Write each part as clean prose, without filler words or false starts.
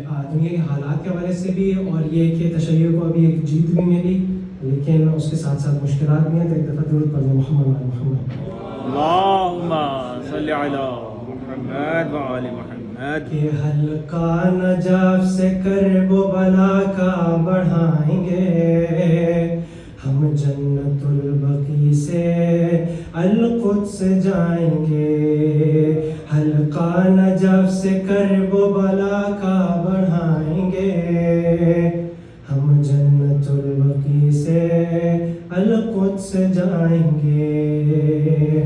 دنیا کے حالات کے حوالے سے بھی، اور یہ کہ تشیع کو ابھی ایک جیت بھی ملی، لیکن اس کے ساتھ ساتھ مشکلات بھی ہیں. تو ایک دفعہ درود پڑھ لیں محمد و آل محمد. اللہم صلی علی محمد و آل محمد. کہ حلقہ نجف سے کرب و بلا کا بڑھائیں گے، ہم جنت البقیع سے القدس جائیں گے. حلقہ نجف سے کرب و بلا کا بڑھائیں گے، ہم جنت البقیع سے القدس جائیں گے.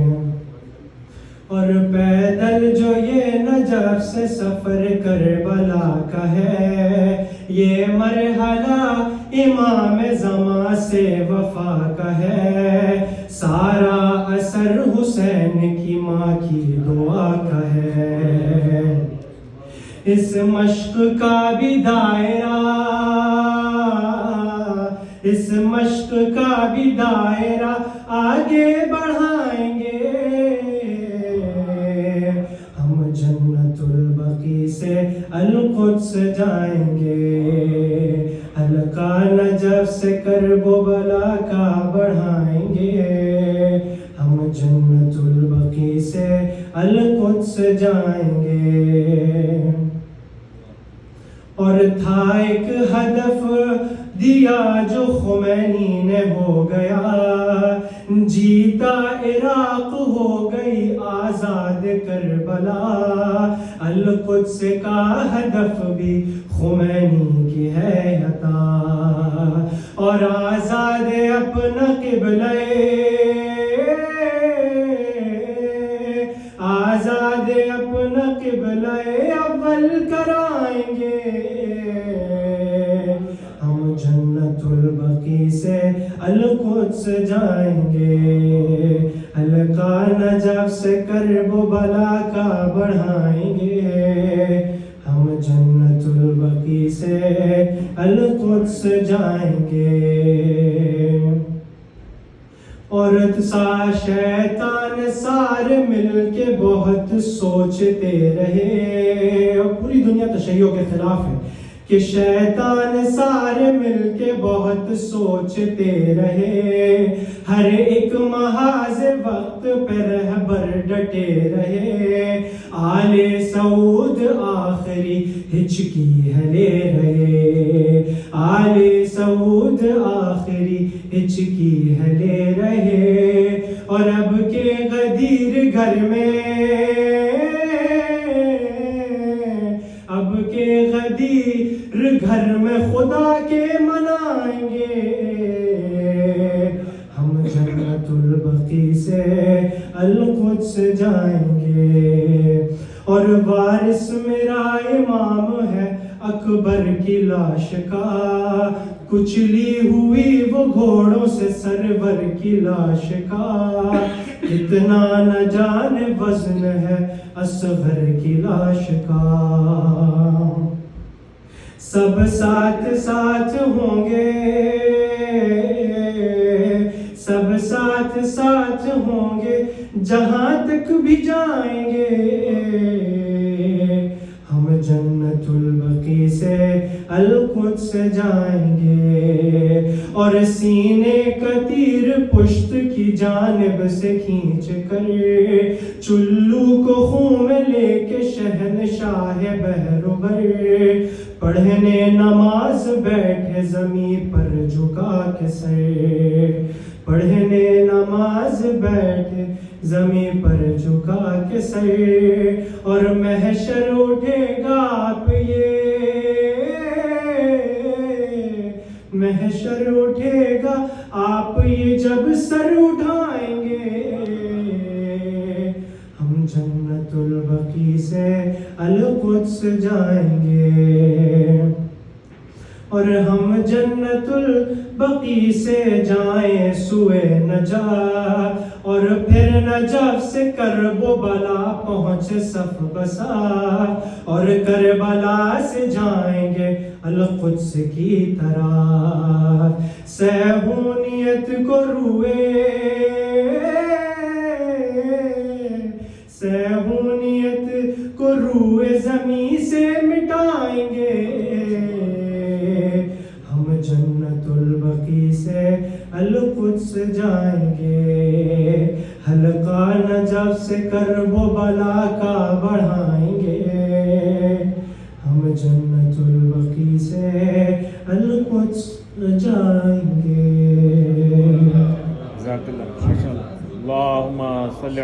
اور پیدل جو یہ نجف سے سفر کربلا کا ہے، یہ مرحلہ امام زمان سے وفا کا ہے. سارا اثر حسین کی ماں کی دعا کا ہے. اس مشق کا بھی دائرہ، اس مشق کا بھی دائرہ آگے بڑھائیں گے، ہم جنت البقیع سے القدس جائیں گے. حلقہ نجف سے کرب و بلا کا بڑھائیں گے، ہم جنت البقیع سے القدس جائیں گے. اور تھا ایک ہدف دیا جو خمینی نے ہو گیا، جیتا عراق ہو گئی آزاد کربلا. القدس کا ہدف بھی خمینی کی ہے عطا، اور آزاد اپنا قبلہ، آزاد اپنا قبلہ اول کرائیں گے. ہم جنت البقیع سے القدس جائیں گے، حلقہ نجف سے کرب و بلا کا بڑھائیں گے، ہم جنت البقیع سے القدس جائیں گے. اور شیطان سارے مل کے بہت سوچتے رہے، اور پوری دنیا تشیع کے خلاف ہے، کہ شیطان سارے مل کے بہت سوچتے رہے. ہر ایک محاذ وقت پہ رہبر ڈٹے رہے. آل سعود آخری ہچکی ہے لے رہے، آل سعود آخری ہچکی ہے لے رہے. اور اب کے غدیر گھر میں، اب کے غدیر گھر میں خدا کے منائیں گے، ہم جنت البقیع سے القدس جائیں گے. اور وارث میرا امام ہے اکبر کی لاش کا، کچلی ہوئی وہ گھوڑوں سے سرور کی لاش کا. کتنا نہ جانے وزن ہے اصغر کی لاش کا. سب ساتھ ساتھ ہوں گے، سب ساتھ ساتھ ہوں گے، جہاں تک بھی جائیں گے، ہم جنت البقیع سے القدس جائیں گے. اور سینے کا تیر پشت کی جانب سے کھینچ کر، چلو کو خون میں لے کے شہنشاہ بہروبر، پڑھنے نماز بیٹھے زمین پر جھکا کے سر، پڑھنے نماز بیٹھے زمین پر جھکا کے سر. اور محشر اٹھے گا آپ یہ، محشر اٹھے گا آپ یہ جب سر اٹھائیں گے، ہم جنت البقیع سے القدس جائیں گے. اور ہم جنت البقیع سے جائیں سوئے نجات، اور پھر نجف سے کرب و بلا پہنچ صف بسات، اور کربلا سے جائیں گے القدس کی طرف. صہیونیت کو روئے، صہیونیت کو روئے زمین سے مٹائیں گے، القدس جائیں گے، حلقہ نجف سے کرب و بلا کا بڑھائیں گے، ہم جنت البقیع سے القدس جائیں گے. جزاک اللہ. ماشاء اللہ. اللہم صلی